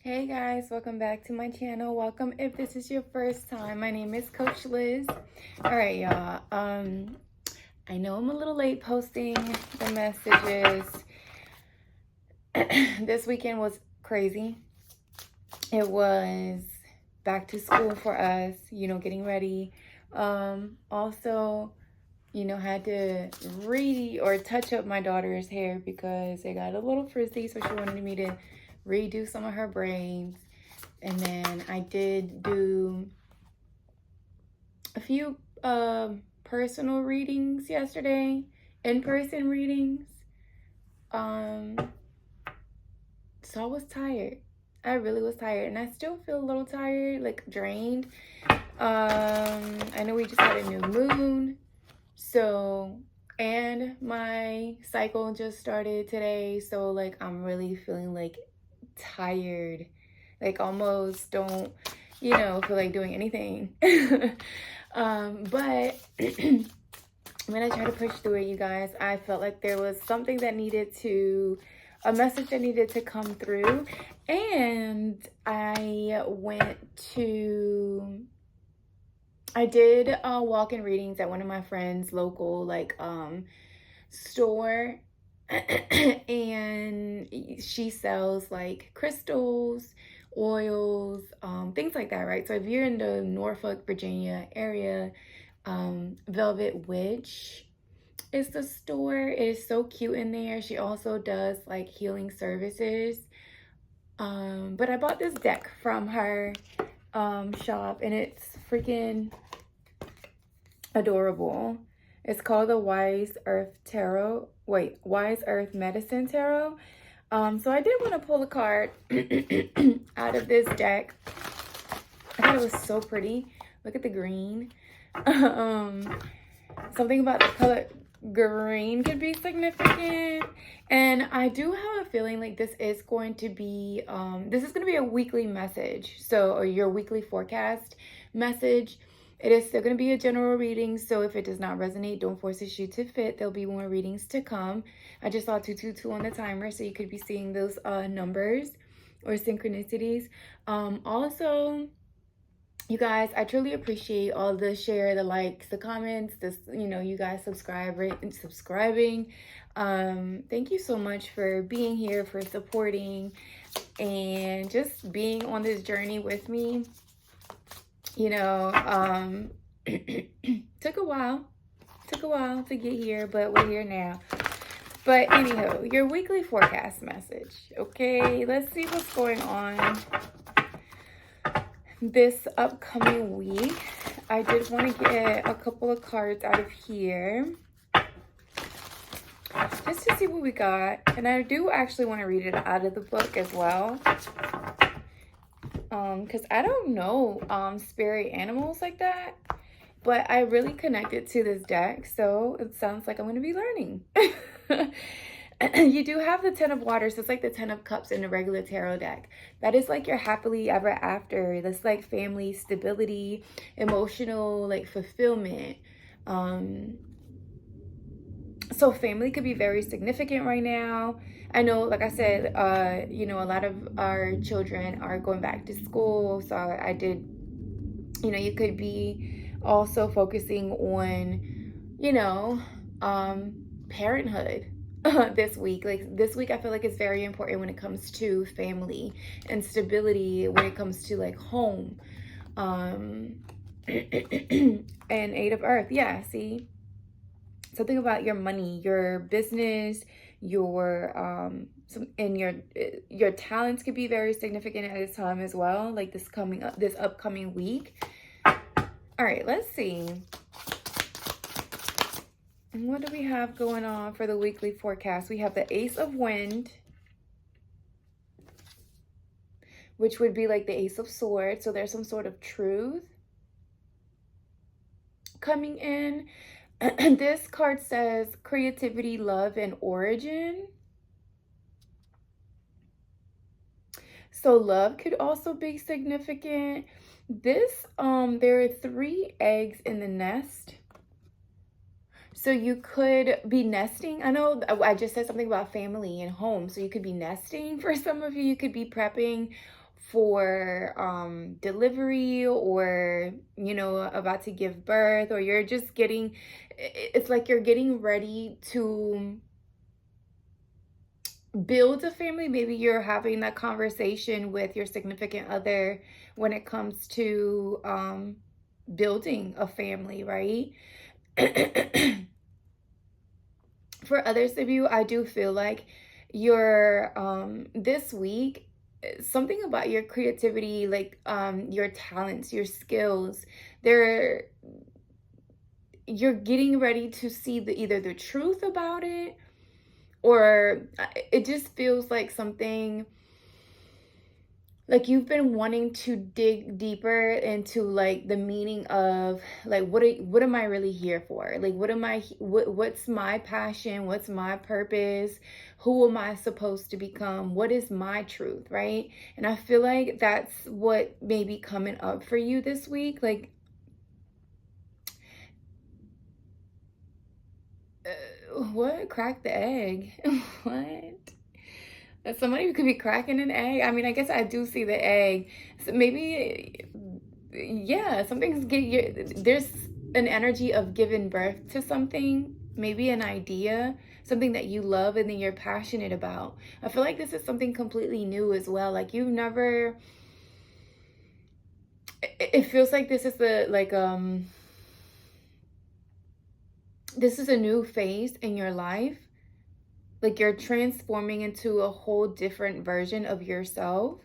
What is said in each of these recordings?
Hey guys, welcome back to my channel. Welcome if this is your first time. My name is Coach Liz. All right, y'all. I know I'm a little late posting the messages. This weekend was crazy. It was back to school for us, getting ready. Also, had to touch up my daughter's hair because it got a little frizzy, so she wanted me to redo some of her braids. And then I did do a few personal readings yesterday, in-person readings. So I was tired. I really was tired, and I still feel a little tired, like drained. I know we just had a new moon, and my cycle just started today, so like I'm really feeling like tired, like almost don't feel like doing anything. But I'm gonna try to push through it, you guys. I felt like there was something that a message that needed to come through, and I did walk-in readings at one of my friends' local store. And she sells like crystals, oils, things like that, right? So if you're in the Norfolk, Virginia area, Velvet Witch is the store. It is so cute in there. She also does like healing services. But I bought this deck from her shop, and it's freaking adorable. It's called the Wise Earth Medicine Tarot. So I did want to pull a card out of this deck. I thought it was so pretty. Look at the green. Something about the color green could be significant. And I do have a feeling like this is going to be a weekly message. Or your weekly forecast message. It is still going to be a general reading, so if it does not resonate, don't force the shoe to fit. There'll be more readings to come. I just saw 222 on the timer, so you could be seeing those numbers or synchronicities. Also, you guys, I truly appreciate all the share, the likes, the comments, you guys subscribing. Thank you so much for being here, for supporting, and just being on this journey with me. Took a while to get here, but we're here now. But anyhow, your weekly forecast message. Okay, let's see what's going on this upcoming week. I did want to get a couple of cards out of here just to see what we got. And I do actually want to read it out of the book as well. Because I don't know spirit animals like that, but I really connected to this deck, so it sounds like I'm going to be learning. You do have the Ten of Water, so it's like the Ten of Cups in the regular tarot deck. That is like your happily ever after. That's like family stability, emotional like fulfillment. So family could be very significant right now. I know, like I said, a lot of our children are going back to school. So I did, you could be also focusing on, parenthood this week. Like this week, I feel like it's very important when it comes to family and stability, when it comes to like home. And Eight of Earth. Yeah, see? Something about your money, your business, your talents could be very significant at this time as well, like this upcoming week. All right, let's see. What do we have going on for the weekly forecast? We have the Ace of Wind, which would be like the Ace of Swords. So there's some sort of truth coming in. This card says creativity, love, and origin. So love could also be significant. This, there are 3 eggs in the nest. So you could be nesting. I know I just said something about family and home. So you could be nesting for some of you. You could be prepping for delivery, or about to give birth, or you're just getting, it's like you're getting ready to build a family. Maybe you're having that conversation with your significant other when it comes to building a family, right? For others of you, I do feel like your this week, something about your creativity, like your talents, your skills, they're you're getting ready to see either the truth about it, or it just feels like something, like you've been wanting to dig deeper into like the meaning of like what am I really here for? Like what's my passion? What's my purpose? Who am I supposed to become? What is my truth, right? And I feel like that's what may be coming up for you this week. Like what? Crack the egg. What? Somebody could be cracking an egg. I mean, I guess I do see the egg. So maybe, yeah, there's an energy of giving birth to something, maybe an idea, something that you love and then you're passionate about. I feel like this is something completely new as well. Like you've never, it feels like this is this is a new phase in your life. Like you're transforming into a whole different version of yourself.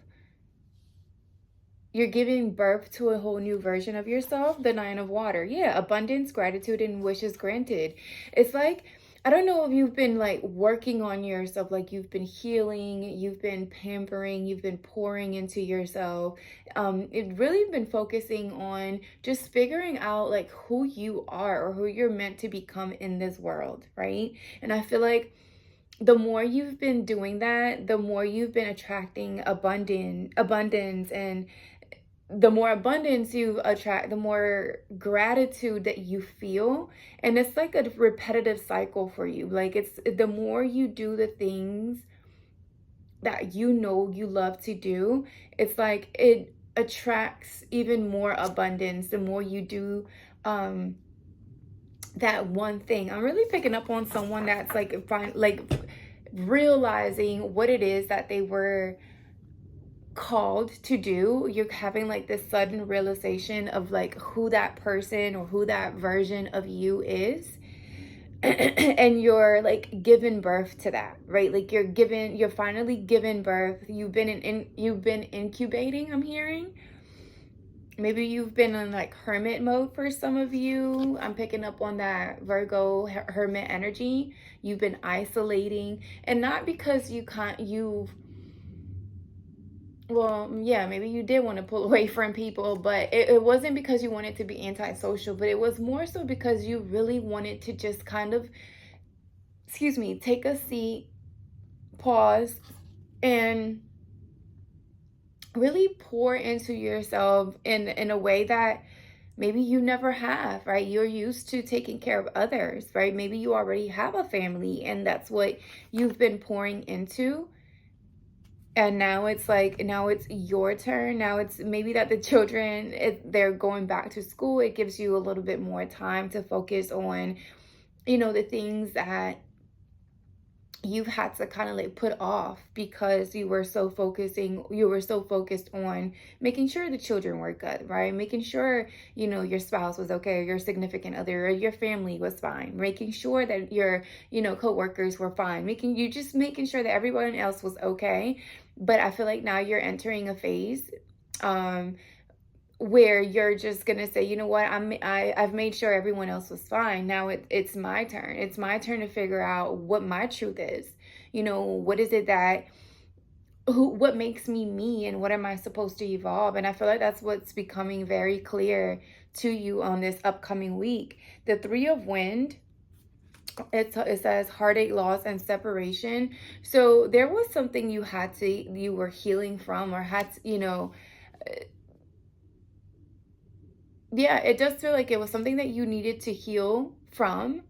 You're giving birth to a whole new version of yourself. The Nine of Water. Yeah, abundance, gratitude, and wishes granted. It's like, I don't know if you've been like working on yourself, like you've been healing, you've been pampering, you've been pouring into yourself. It really been focusing on just figuring out like who you are or who you're meant to become in this world, right? And I feel like the more you've been doing that, the more you've been attracting abundance, and the more abundance you attract, the more gratitude that you feel. And it's like a repetitive cycle for you. Like it's the more you do the things that you love to do, it's like it attracts even more abundance the more you do that one thing. I'm really picking up on someone that's like realizing what it is that they were called to do. You're having like this sudden realization of like who that person or who that version of you is. And you're like giving birth to that, right? Like you're finally giving birth. You've been incubating, I'm hearing. Maybe you've been in like hermit mode for some of you. I'm picking up on that Virgo hermit energy. You've been isolating, and not because well, yeah, maybe you did want to pull away from people, but it wasn't because you wanted to be antisocial, but it was more so because you really wanted to just kind of, take a seat, pause, and really pour into yourself in a way that maybe you never have, right? You're used to taking care of others, right? Maybe you already have a family and that's what you've been pouring into. And now it's your turn. Now it's maybe that the children, they're going back to school. It gives you a little bit more time to focus on, the things that you've had to kind of like put off because you were so focused on making sure the children were good, right? Making sure, your spouse was okay, or your significant other, or your family was fine, making sure that your, coworkers were fine, making sure that everyone else was okay. But I feel like now you're entering a phase where you're just gonna say, you know what, I've made sure everyone else was fine. Now it's my turn. It's my turn to figure out what my truth is. What is it what makes me me, and what am I supposed to evolve? And I feel like that's what's becoming very clear to you on this upcoming week. The Three of Wind, it says heartache, loss, and separation. So there was something you were healing from, or had to, yeah, it does feel like it was something that you needed to heal from.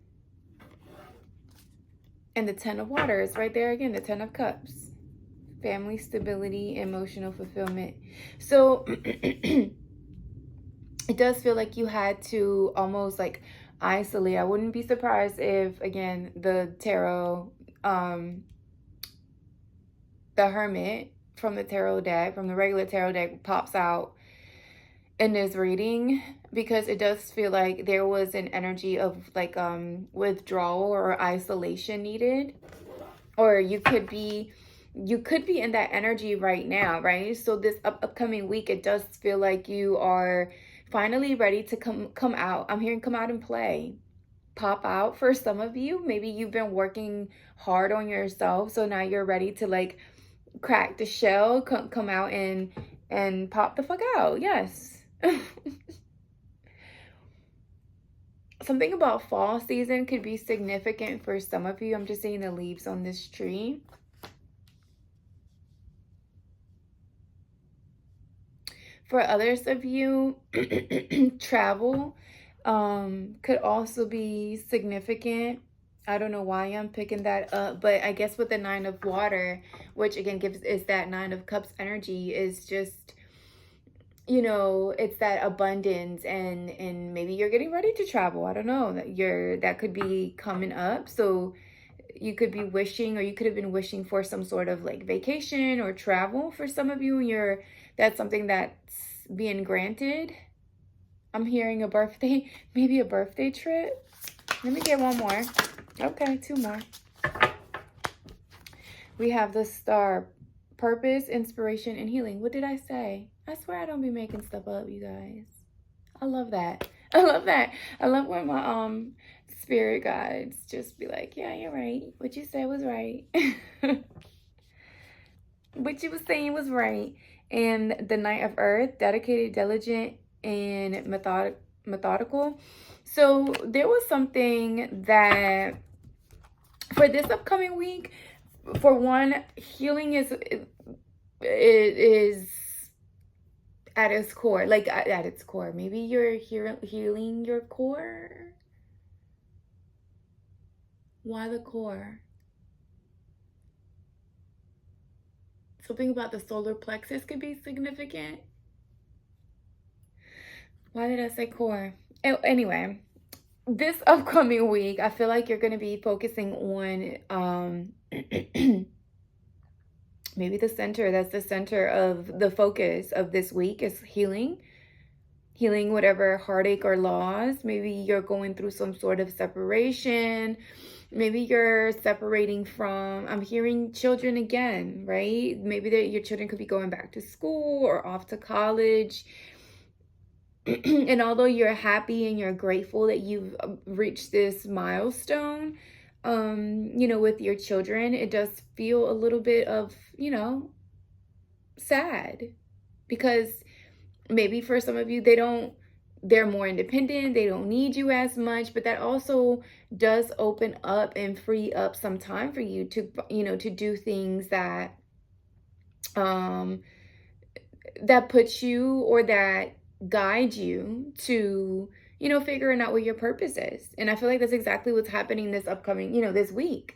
And the Ten of Water is right there again, the Ten of Cups. family stability, emotional fulfillment. So it does feel like you had to almost like isolate. I wouldn't be surprised if, again, the tarot, the Hermit from the tarot deck, from the regular tarot deck, pops out in this reading, because it does feel like there was an energy of like withdrawal or isolation needed, or you could be in that energy right now, right? So this upcoming week, it does feel like you are finally ready to come out. I'm hearing come out and play, pop out. For some of you, maybe you've been working hard on yourself, so now you're ready to like crack the shell, come out and pop the fuck out. Yes. Something about fall season could be significant for some of you. I'm just seeing the leaves on this tree. For others of you, travel could also be significant. I don't know why I'm picking that up, but I guess with the 9 of water, which again is that 9 of cups energy, is just, you know, it's that abundance, and maybe you're getting ready to travel. I don't know, that could be coming up. So you could be wishing, or you could have been wishing for some sort of like vacation or travel. For some of you, that's something that's being granted. I'm hearing a birthday, maybe a birthday trip. Let me get one more. Okay, 2 more. We have the Star, purpose, inspiration, and healing. What did I say? I swear I don't be making stuff up, you guys. I love that. I love that. I love when my spirit guides just be like, yeah, you're right. What you said was right. What you was saying was right. And the Knight of Earth, dedicated, diligent, and methodical. So there was something that for this upcoming week, for one, healing is at its core, like at its core. Maybe you're healing your core. Why the core? Something about the solar plexus could be significant. Why did I say core? Anyway, this upcoming week, I feel like you're going to be focusing on maybe the center. That's the center of the focus of this week is healing whatever heartache or loss. Maybe you're going through some sort of separation. Maybe you're separating from, I'm hearing children again, right? Maybe your children could be going back to school or off to college. And although you're happy and you're grateful that you've reached this milestone, you know, with your children, it does feel a little bit of, you know, sad, because maybe for some of you, they're more independent, they don't need you as much, but that also does open up and free up some time for you to, you know, to do things that that puts you, or that guide you to, you know, figuring out what your purpose is. And I feel like that's exactly what's happening this upcoming, you know, this week.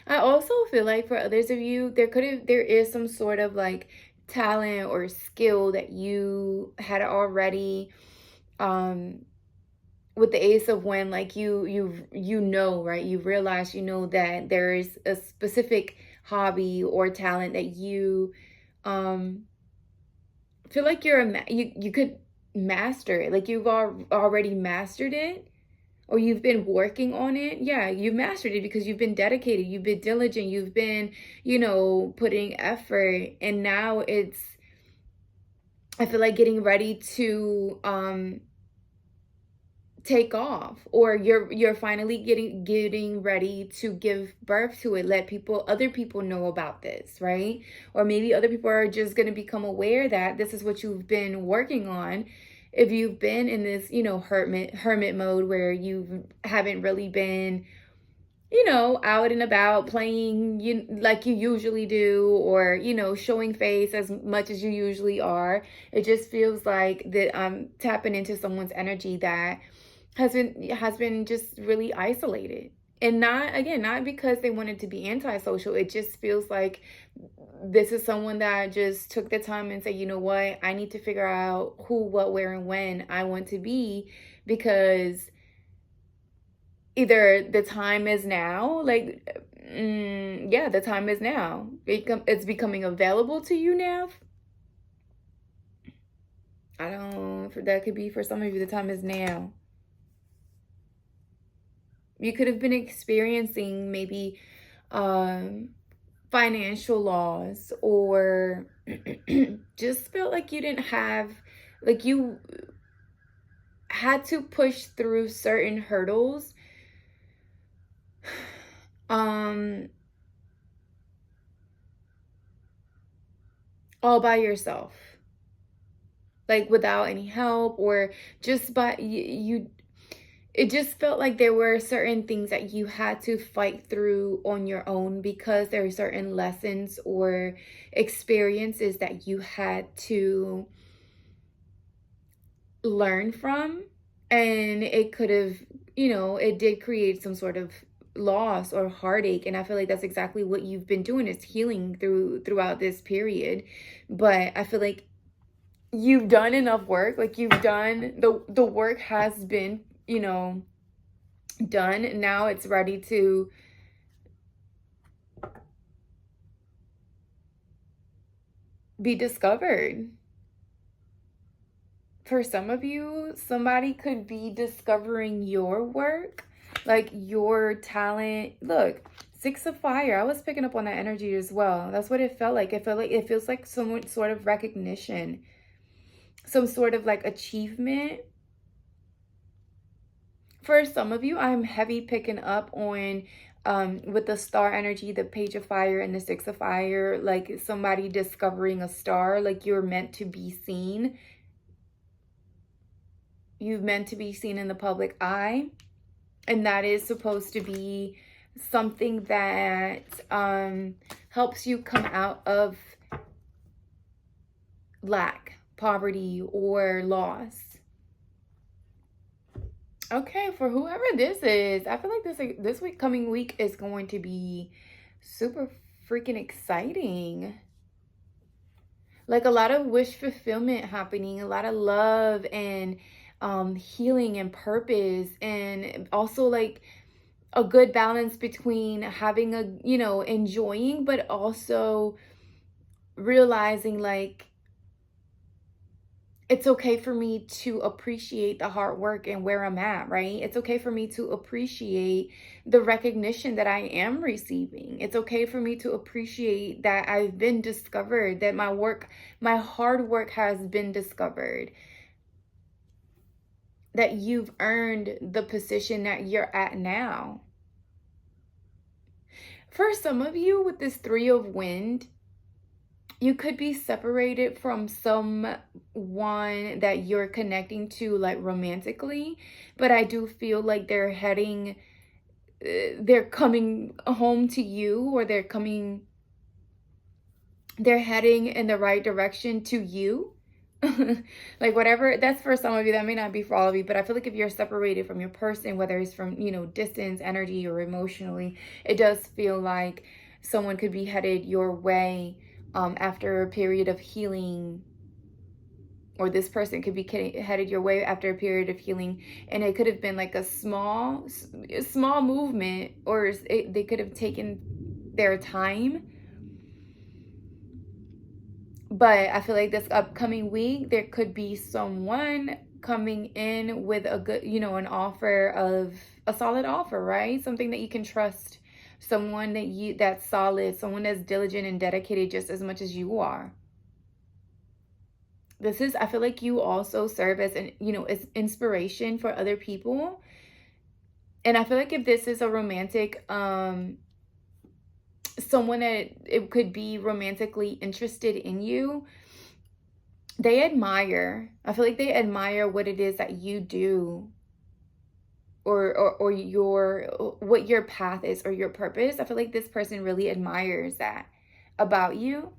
I also feel like for others of you, there is some sort of like talent or skill that you had already, with the Ace of Wind, like you know, right? You realize, you know, that there is a specific hobby or talent that you feel like you could master it. Like you've already mastered it, or you've been working on it. Yeah, you've mastered it because you've been dedicated, you've been diligent, you've been, you know, putting effort, and now it's, I feel like, getting ready to take off, or you're finally getting ready to give birth to it. Let other people know about this, right? Or maybe other people are just going to become aware that this is what you've been working on. If you've been in this, you know, hermit mode where you haven't really been, you know, out and about playing like you usually do, or, you know, showing face as much as you usually are, it just feels like that I'm tapping into someone's energy that has been just really isolated. And not because they wanted to be antisocial. It just feels like this is someone that just took the time and said, you know what, I need to figure out who, what, where, and when I want to be, because either the time is now, like, yeah, the time is now. It's becoming available to you now. I don't, that could be for some of you, the time is now. You could have been experiencing maybe financial loss, or just felt like you didn't have, like you had to push through certain hurdles all by yourself, like without any help, or just by you. It just felt like there were certain things that you had to fight through on your own, because there are certain lessons or experiences that you had to learn from. And it could have, it did create some sort of loss or heartache. And I feel like that's exactly what you've been doing, is healing throughout this period. But I feel like you've done enough work. Like, you've done the work has been, done. Now it's ready to be discovered. For some of you, somebody could be discovering your work, like your talent. Look, Six of Fire, I was picking up on that energy as well. That's what it felt like. It feels like some sort of recognition, some sort of like achievement. For some of you, I'm heavy picking up on with the star energy, the Page of Fire and the Six of Fire, like somebody discovering a star, like you're meant to be seen. You're meant to be seen in the public eye. And that is supposed to be something that helps you come out of lack, poverty, or loss. Okay, for whoever this is, I feel like this week, coming week, is going to be super freaking exciting. Like a lot of wish fulfillment happening, a lot of love and healing and purpose, and also like a good balance between having a, enjoying, but also realizing like it's okay for me to appreciate the hard work and where I'm at, right? It's okay for me to appreciate the recognition that I am receiving. It's okay for me to appreciate that I've been discovered, that my hard work has been discovered, that you've earned the position that you're at now. For some of you, with this Three of Wind, you could be separated from someone that you're connecting to, like romantically, but I do feel like they're coming home to you, or they're heading in the right direction to you. Like whatever, that's for some of you. That may not be for all of you, but I feel like if you're separated from your person, whether it's from, distance, energy, or emotionally, it does feel like someone could be headed your way after a period of healing, or this person could be headed your way after a period of healing. And it could have been like a small movement, or they could have taken their time. But I feel like this upcoming week, there could be someone coming in with a good, an offer, of a solid offer, right? Something that you can trust. Someone that's solid, someone that's diligent and dedicated just as much as you are. I feel like you also serve as as inspiration for other people. And I feel like if this is a romantic, someone that it could be romantically interested in you, I feel like they admire what it is that you do, or what your path is, or your purpose. I feel like this person really admires that about you.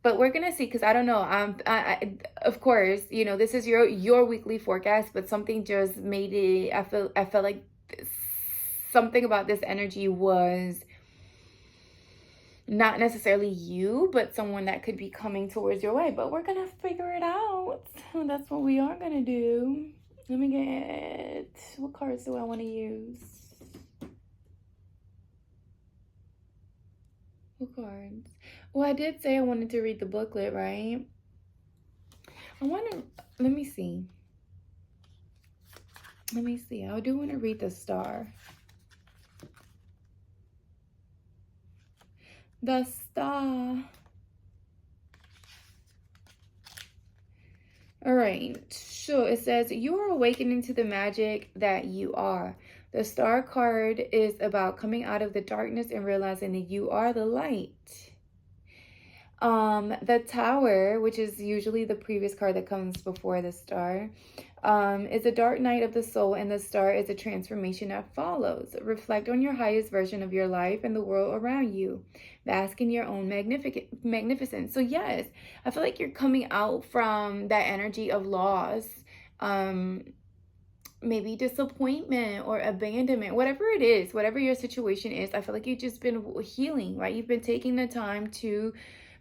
But we're gonna see, because I don't know. Of course, you know, this is your weekly forecast, but something just made it. I felt like something about this energy was not necessarily you, but someone that could be coming towards your way. But we're gonna figure it out. That's what we are gonna do. Let me get, what cards do I want to use? What cards? Well, I did say I wanted to read the booklet, right? I want to, let me see. Let me see. I do want to read the star. The star. All right. So it says, you are awakening to the magic that you are. The star card is about coming out of the darkness and realizing that you are the light. The Tower, which is usually the previous card that comes before the star, is a dark night of the soul, and the star is a transformation that follows. Reflect on your highest version of your life and the world around you. Bask in your own magnificence. So yes, I feel like you're coming out from that energy of loss, maybe disappointment or abandonment, whatever it is, whatever your situation is. I feel like you've just been healing, right? You've been taking the time to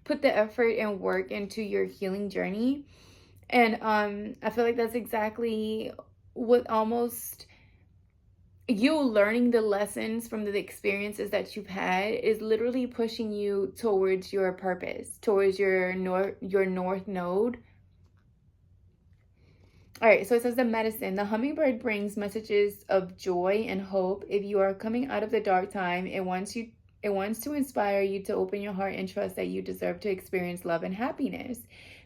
put the effort and work into your healing journey. And I feel like that's exactly what, almost you learning the lessons from the experiences that you've had is literally pushing you towards your purpose, towards your north node. All right, so it says the medicine. The hummingbird brings messages of joy and hope. If you are coming out of the dark time, it wants to inspire you to open your heart and trust that you deserve to experience love and happiness.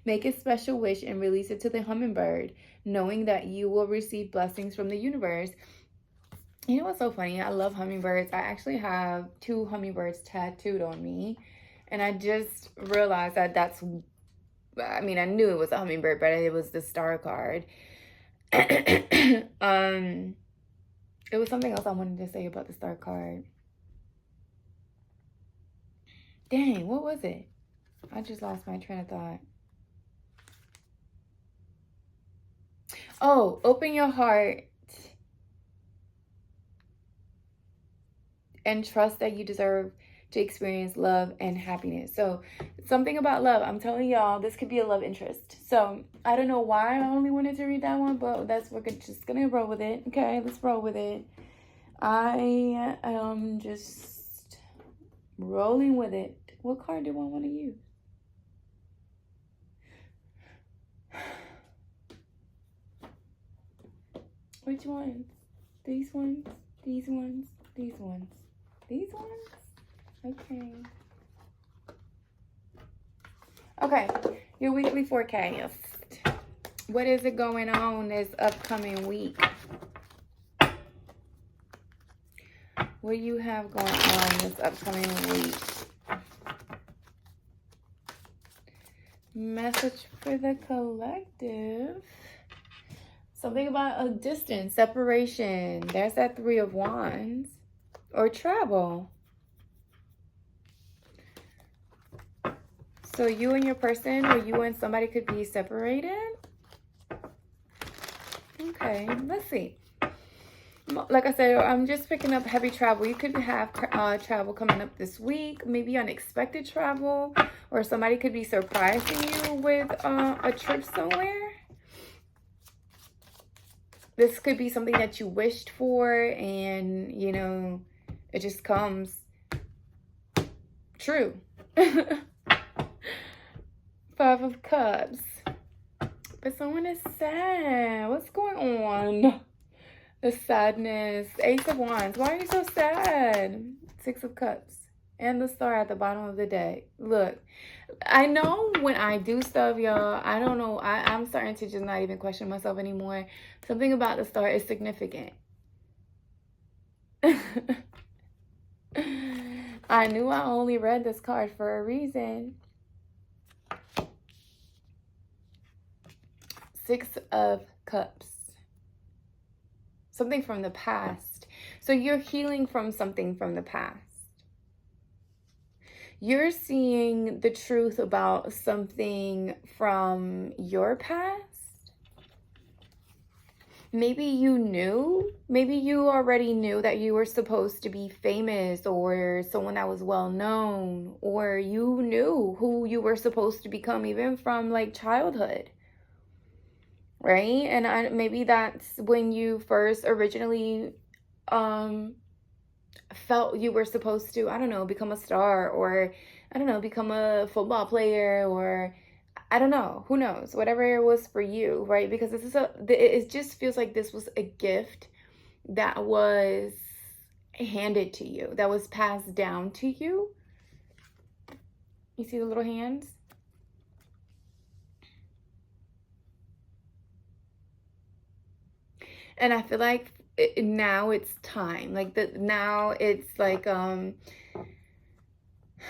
Make a special wish and release it to the hummingbird, knowing that you will receive blessings from the universe. You know what's so funny? I love hummingbirds. I actually have 2 hummingbirds tattooed on me. And I just realized that I knew it was a hummingbird, but it was the star card. It was something else I wanted to say about the star card. Dang, what was it? I just lost my train of thought. Oh, open your heart and trust that you deserve to experience love and happiness. So something about love. I'm telling y'all, this could be a love interest. So I don't know why I only wanted to read that one, but we're just gonna roll with it. Okay, let's roll with it. I am just rolling with it. What card do I want to use? Which ones? These ones? These ones? These ones? These ones? Okay. Okay, your weekly forecast. What is it going on this upcoming week? What do you have going on this upcoming week? Message for the collective. Something about a distance, separation. There's that 3 of Wands. Or travel. So you and your person, or you and somebody could be separated. Okay, let's see. Like I said, I'm just picking up heavy travel. You could have travel coming up this week, maybe unexpected travel, or somebody could be surprising you with a trip somewhere. This could be something that you wished for, and you know, it just comes true. 5 of Cups. But someone is sad. What's going on? The sadness. Ace of Wands. Why are you so sad? 6 of Cups. And the star at the bottom of the deck. Look, I know when I do stuff, y'all, I don't know. I'm starting to just not even question myself anymore. Something about the star is significant. I knew I only read this card for a reason. 6 of Cups. Something from the past. So you're healing from something from the past. you're seeing the truth about something from your past. Maybe maybe you already knew that you were supposed to be famous or someone that was well known, or you knew who you were supposed to become even from like childhood, right? And maybe that's when you first originally felt you were supposed to, I don't know, become a star, or I don't know, become a football player, or I don't know, who knows, whatever it was for you, right? Because it just feels like this was a gift that was handed to you, that was passed down to you. You see the little hands? And I feel like now it's time. Now it's like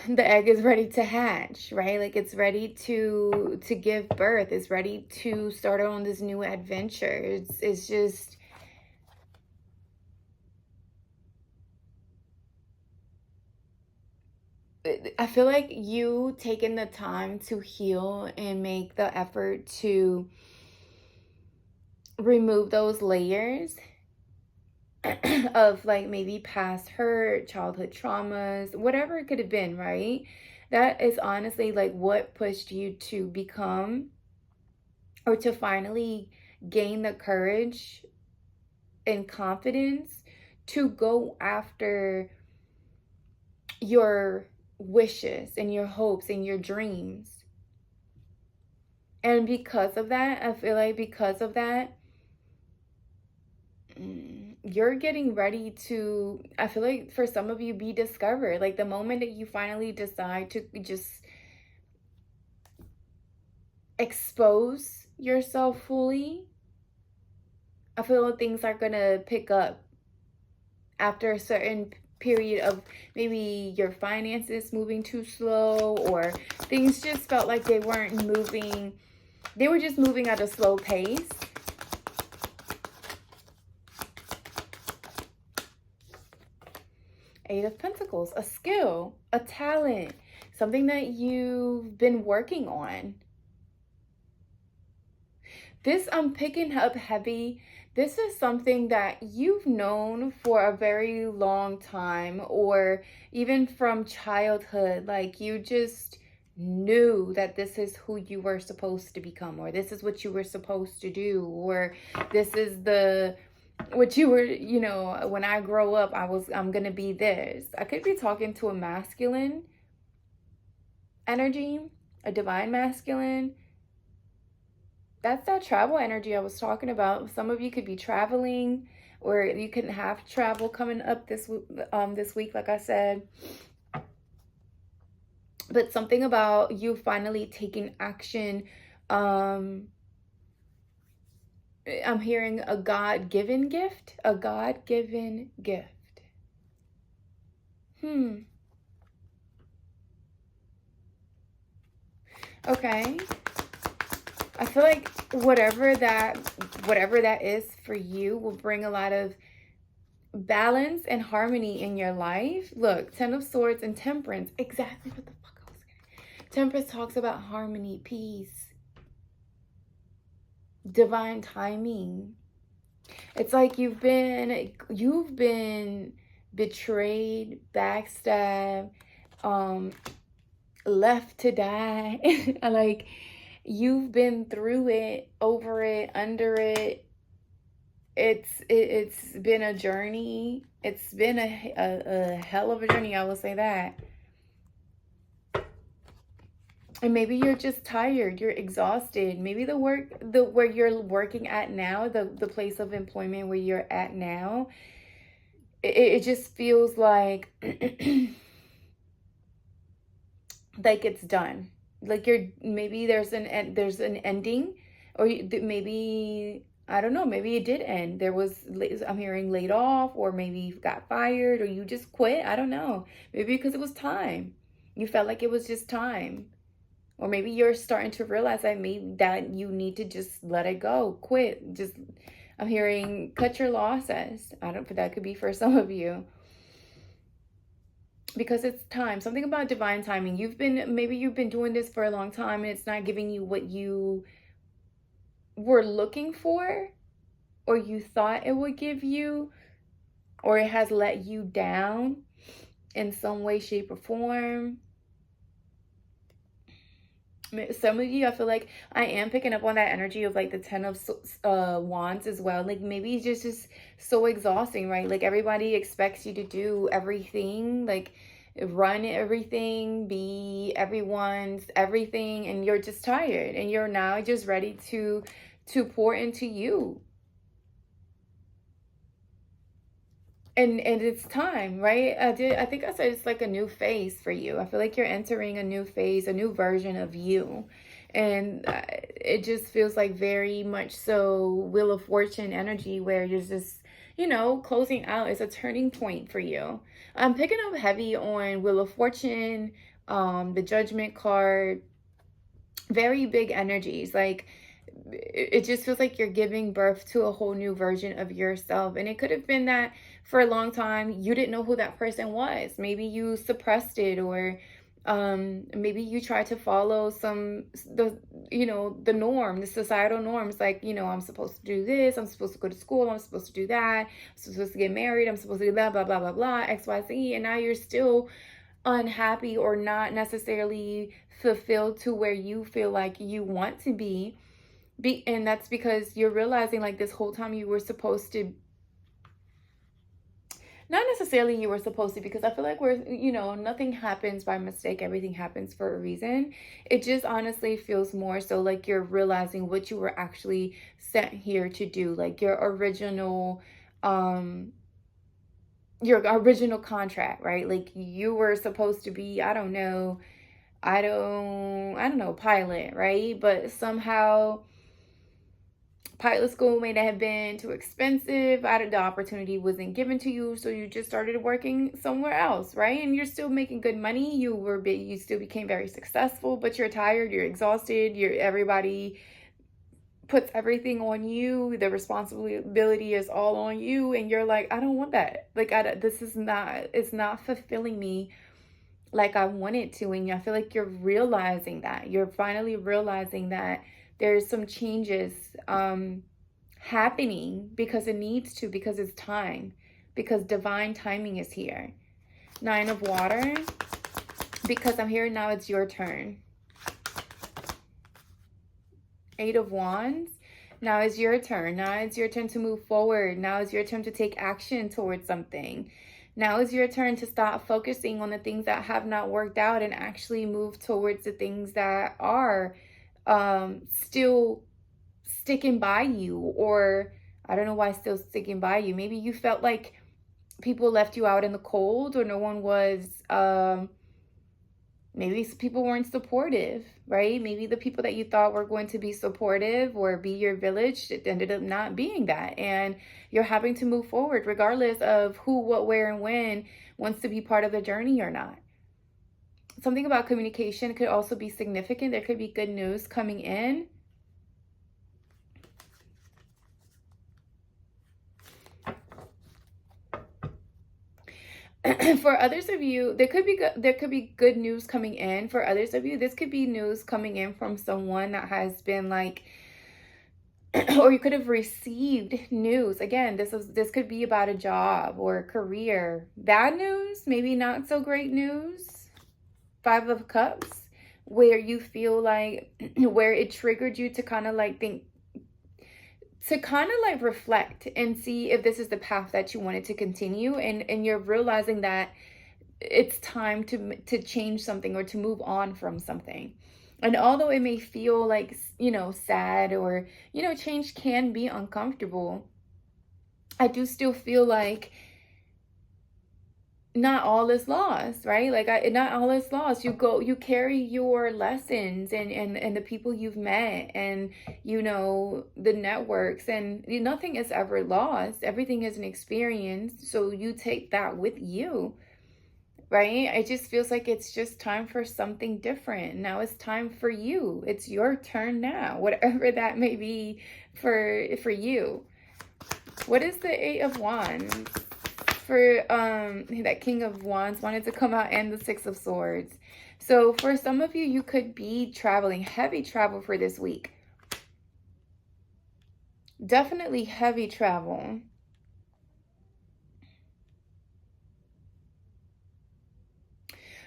the egg is ready to hatch, right? Like it's ready to give birth. It's ready to start on this new adventure. It's just, I feel like you taking the time to heal and make the effort to remove those layers of like maybe past hurt, childhood traumas, whatever it could have been, right? That is honestly like what pushed you to become, or to finally gain the courage and confidence to go after your wishes and your hopes and your dreams. And because of that, I feel like because of that, you're getting ready to, I feel like for some of you, be discovered. Like the moment that you finally decide to just expose yourself fully, I feel like things are gonna pick up after a certain period of maybe your finances moving too slow, or things just felt like they weren't moving. They were just moving at a slow pace. Eight of Pentacles, a skill, a talent, something that you've been working on. This I'm picking up heavy. This is something that you've known for a very long time, or even from childhood. Like you just knew that this is who you were supposed to become, or this is what you were supposed to do, or this is what you were, when I grow up, I'm gonna be this. I could be talking to a masculine energy, a divine masculine. That's that travel energy I was talking about. Some of you could be traveling, or you could have travel coming up this week, like I said. But something about you finally taking action. I'm hearing a God-given gift. A God-given gift. Okay. I feel like whatever that is for you will bring a lot of balance and harmony in your life. Look, Ten of Swords and Temperance. Exactly what the fuck I was getting. Temperance talks about harmony, peace, divine timing. It's like you've been betrayed, backstabbed, left to die. Like you've been through it, over it, under it. It's been a journey. It's been a hell of a journey, I will say that. And maybe you're just tired, you're exhausted. Maybe where you're working at now, the place of employment where you're at now, it just feels like like it's done. Like maybe there's an ending, or maybe, I don't know, maybe it did end. I'm hearing laid off, or maybe you got fired, or you just quit. I don't know. Maybe because it was time. You felt like it was just time. Or maybe you're starting to realize that you need to just let it go, quit. I'm hearing cut your losses. That could be for some of you. because it's time. Something about divine timing. Maybe you've been doing this for a long time and it's not giving you what you were looking for, or you thought it would give you, or it has let you down in some way, shape, or form. Some of you, I feel like I am picking up on that energy of like the 10 of wands as well. Like maybe it's just so exhausting, right? Like everybody expects you to do everything, like run everything, be everyone's everything, and you're just tired and you're now just ready to pour into you. And it's time, right? I think I said it's like a new phase for you. I feel like you're entering a new phase, a new version of you. And it just feels like very much so Wheel of Fortune energy, where you're just, you know, closing out. Is a turning point for you. I'm picking up heavy on Wheel of Fortune, the Judgment card, very big energies. Like it just feels like you're giving birth to a whole new version of yourself. And it could have been that for a long time you didn't know who that person was. Maybe you suppressed it, or maybe you tried to follow the norm, the societal norms, like, you know, I'm supposed to do this, I'm supposed to go to school, I'm supposed to do that, I'm supposed to get married, I'm supposed to do blah blah blah blah blah, XYZ. And now you're still unhappy or not necessarily fulfilled to where you feel like you want to be. And that's because you're realizing like this whole time you were supposed to, not necessarily you were supposed to, because I feel like nothing happens by mistake, everything happens for a reason. It just honestly feels more so like you're realizing what you were actually sent here to do, like your original contract, right? Like you were supposed to be, I don't know, pilot, right? But somehow pilot school may have been too expensive. The opportunity wasn't given to you, so you just started working somewhere else, right? And you're still making good money. You still became very successful, but you're tired, you're exhausted. Everybody puts everything on you. The responsibility is all on you, and you're like, I don't want that. Like, it's not fulfilling me like I want it to. And I feel like you're realizing that. You're finally realizing that there's some changes happening because it needs to, because it's time, because divine timing is here. 9 of water, because I'm here now, it's your turn. 8 of wands, now is your turn. Now it's your turn to move forward. Now is your turn to take action towards something. Now is your turn to stop focusing on the things that have not worked out and actually move towards the things that are still sticking by you. Or I don't know why still sticking by you. Maybe you felt like people left you out in the cold, or no one was maybe people weren't supportive, right? Maybe the people that you thought were going to be supportive or be your village, it ended up not being that. And you're having to move forward regardless of who, what, where, and when wants to be part of the journey or not. Something about communication could also be significant. There could be good news coming in. For others of you, there could be good news coming in. For others of you, this could be news coming in from someone that has been like, or you could have received news. Again, this could be about a job or a career. Bad news, maybe not so great news. 5 of Cups, where you feel like, where it triggered you to kind of like think, to kind of like reflect and see if this is the path that you wanted to continue, and you're realizing that it's time to change something or to move on from something. And although it may feel like, sad, or, change can be uncomfortable, I do still feel like not all is lost, right? Like not all is lost. You carry your lessons and the people you've met, and the networks, and nothing is ever lost. Everything is an experience, so you take that with you, right? It just feels like it's just time for something different. Now it's time for you. It's your turn now, whatever that may be for you. What is the 8 of Wands? for that King of Wands wanted to come out, and the Six of Swords. So for some of you, you could be traveling, heavy travel for this week. Definitely heavy travel.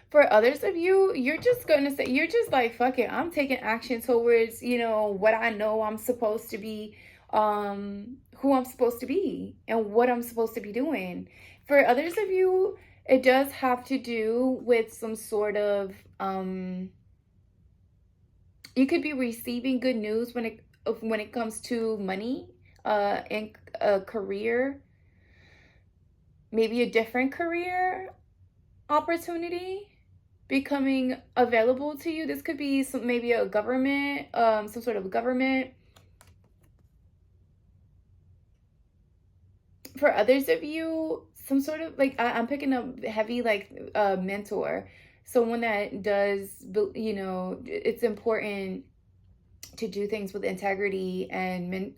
For others of you, you're just going to say, you're just like, fuck it, I'm taking action towards, you know, what I know I'm supposed to be, who I'm supposed to be, and what I'm supposed to be doing. For others of you, it does have to do with some sort of, you could be receiving good news when it comes to money, and a career, maybe a different career opportunity becoming available to you. This could be some, maybe a government, some sort of government. For others of you, some sort of like, I'm picking up heavy, like a mentor, someone that does, you know, it's important to do things with integrity and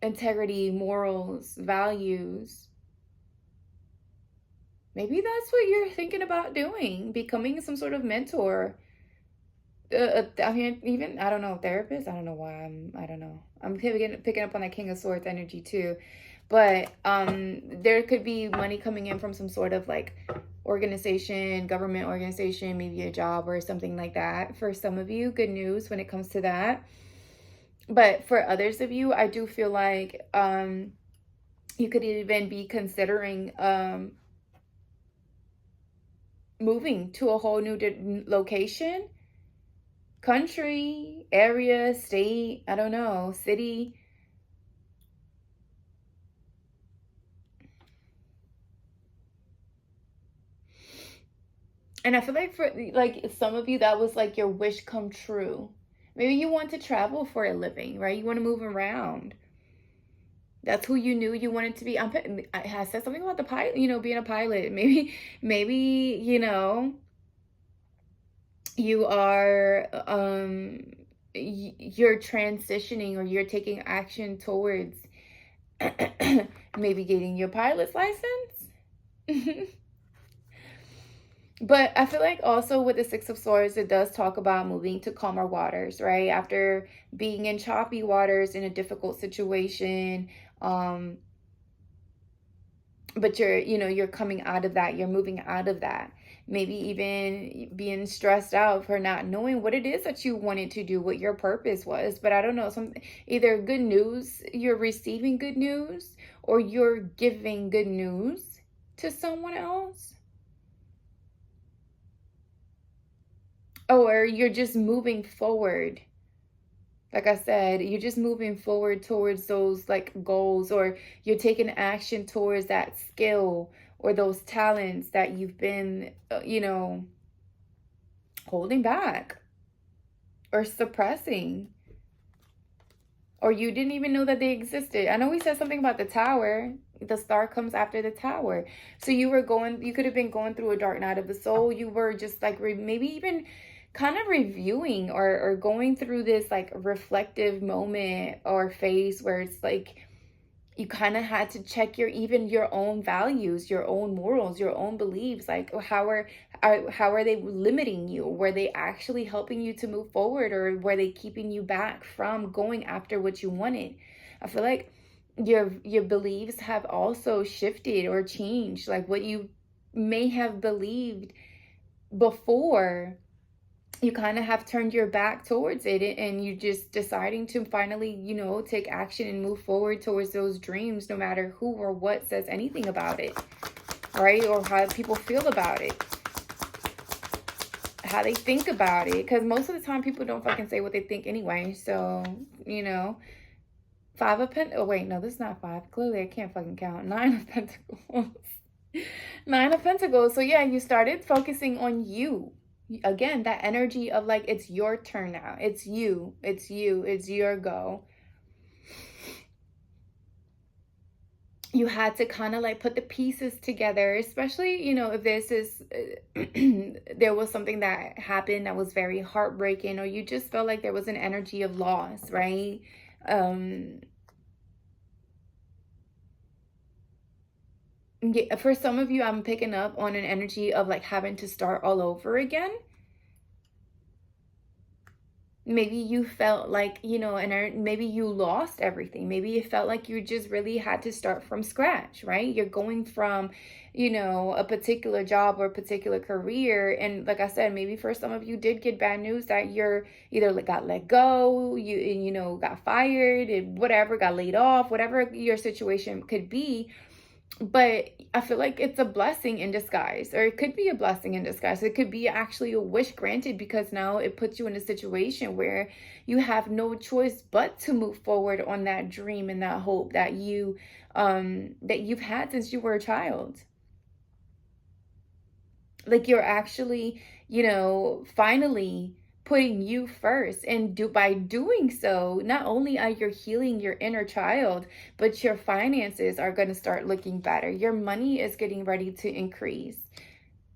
integrity, morals, values. Maybe that's what you're thinking about doing, becoming some sort of mentor. I mean, even, I don't know, therapist. I don't know why I don't know. I'm picking up on that King of Swords energy too. But there could be money coming in from some sort of like organization, government organization, maybe a job or something like that. For some of you, good news when it comes to that. But for others of you, I do feel like you could even be considering moving to a whole new location, country, area, state, I don't know, city. And I feel like for like some of you, that was like your wish come true. Maybe you want to travel for a living, right? You want to move around. That's who you knew you wanted to be. I said something about the pilot, you know, being a pilot. Maybe, you know, you are, you're transitioning, or you're taking action towards maybe getting your pilot's license. But I feel like also with the Six of Swords, it does talk about moving to calmer waters, right? After being in choppy waters in a difficult situation, but you're coming out of that, you're moving out of that. Maybe even being stressed out for not knowing what it is that you wanted to do, what your purpose was. But I don't know, either good news, you're receiving good news, or you're giving good news to someone else. Or you're just moving forward. Like I said, you're just moving forward towards those like goals, or you're taking action towards that skill or those talents that you've been, holding back or suppressing, or you didn't even know that they existed. I know we said something about the tower. The star comes after the tower. So you could have been going through a dark night of the soul. You were just like maybe even kind of reviewing or going through this like reflective moment or phase where it's like you kind of had to check your own values, your own morals, your own beliefs. Like how are they limiting you? Were they actually helping you to move forward, or were they keeping you back from going after what you wanted? I feel like your beliefs have also shifted or changed. Like what you may have believed before, you kind of have turned your back towards it, and you just deciding to finally, take action and move forward towards those dreams, no matter who or what says anything about it, right? Or how people feel about it, how they think about it. Because most of the time people don't fucking say what they think anyway. So, Five of Pentacles. Oh, wait, no, this is not five. Clearly, I can't fucking count. Nine of Pentacles. Nine of Pentacles. So, yeah, you started focusing on you. Again, that energy of like, it's your turn now. It's you. It's your go. You had to kind of like put the pieces together, especially, if this is, there was something that happened that was very heartbreaking, or you just felt like there was an energy of loss, right? Yeah, for some of you, I'm picking up on an energy of like having to start all over again. Maybe you felt like, and maybe you lost everything. Maybe you felt like you just really had to start from scratch, right? You're going from, a particular job or a particular career. And like I said, maybe for some of you did get bad news that you're either got let go, got fired, and whatever, got laid off, whatever your situation could be. But I feel like it's a blessing in disguise, or it could be a blessing in disguise. It could be actually a wish granted, because now it puts you in a situation where you have no choice but to move forward on that dream and that hope that you've had since you were a child. Like you're actually, finally putting you first, and by doing so, not only are you healing your inner child, but your finances are going to start looking better. Your money is getting ready to increase,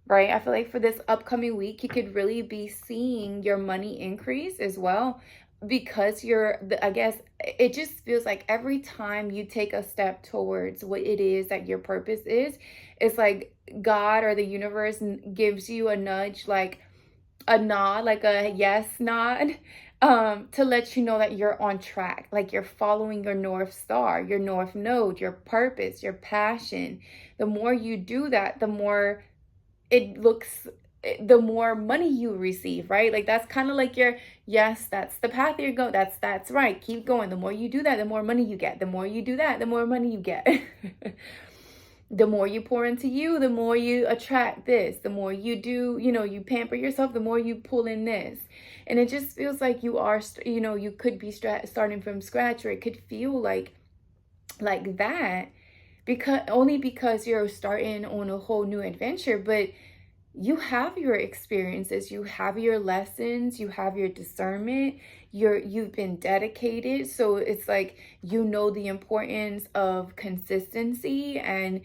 right? I feel like for this upcoming week, you could really be seeing your money increase as well, because I guess it just feels like every time you take a step towards what it is that your purpose is, it's like God or the universe gives you a nudge, like a nod, like a yes nod, to let you know that you're on track, like you're following your North Star, your North Node, your purpose, your passion. The more you do that, the more the more money you receive, right? Like that's kind of like yes, that's the path you're going. That's right. Keep going. The more you do that, the more money you get. The more you do that, the more money you get. The more you pour into you, the more you attract this. The more you do, you pamper yourself, the more you pull in this. And it just feels like you are, you could be starting from scratch, or it could feel like that, because you're starting on a whole new adventure. But you have your experiences, you have your lessons, you have your discernment, you've been dedicated. So it's like, the importance of consistency and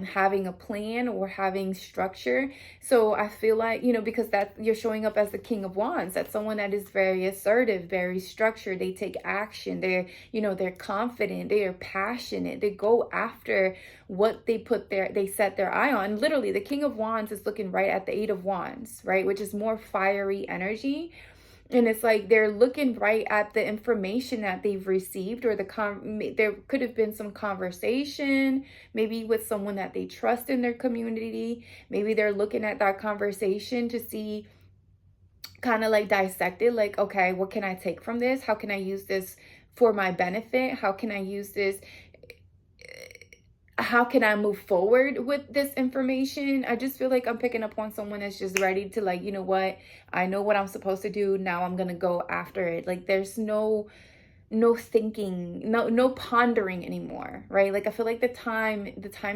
having a plan or having structure. So I feel like, because that you're showing up as the King of Wands, that's someone that is very assertive, very structured. They take action. They're confident. They are passionate. They go after what they set their eye on. Literally, the King of Wands is looking right at the Eight of Wands, right? Which is more fiery energy. And it's like they're looking right at the information that they've received, or there could have been some conversation, maybe with someone that they trust in their community. Maybe they're looking at that conversation to see, kind of like dissect it, like, okay, what can I take from this? How can I use this for my benefit? How can I use this? How can I move forward with this information? I just feel like I'm picking up on someone that's just ready to, like, you know what? I know what I'm supposed to do. Now I'm going to go after it. Like there's no thinking, no pondering anymore, right? Like I feel like the time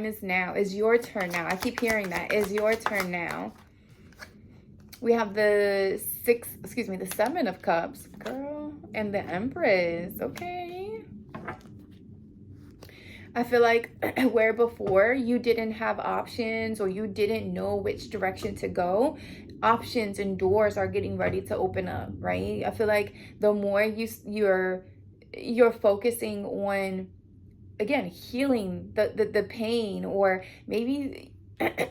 is now. Is your turn now. I keep hearing that. Is your turn now. We have the Seven of Cups, girl, and the Empress. Okay. I feel like where before you didn't have options, or you didn't know which direction to go, options and doors are getting ready to open up, right? I feel like the more you're focusing on, again, healing the pain, or maybe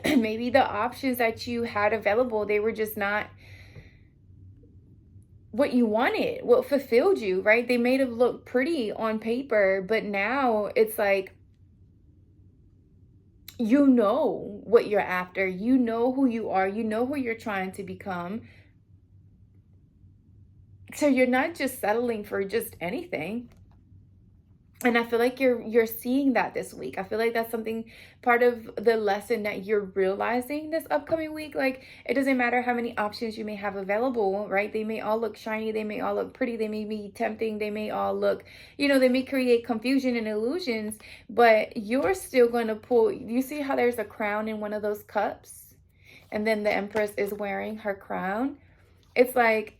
maybe the options that you had available, they were just not what you wanted, what fulfilled you, right? They may have looked pretty on paper, but now it's like, what you're after, who you are, who you're trying to become. So you're not just settling for just anything. And I feel like you're seeing that this week. I feel like that's part of the lesson that you're realizing this upcoming week. Like, it doesn't matter how many options you may have available, right? They may all look shiny. They may all look pretty. They may be tempting. They may all look, they may create confusion and illusions, but you're still going to pull. You see how there's a crown in one of those cups? And then the Empress is wearing her crown. It's like,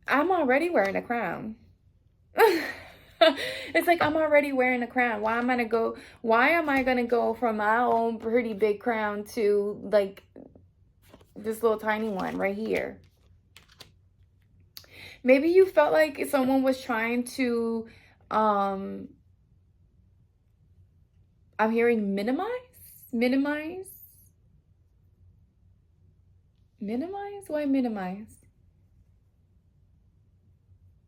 I'm already wearing a crown. It's like, I'm already wearing a crown. Why am I going to go from my own pretty big crown to like this little tiny one right here? Maybe you felt like someone was trying to I'm hearing minimize. Why minimize?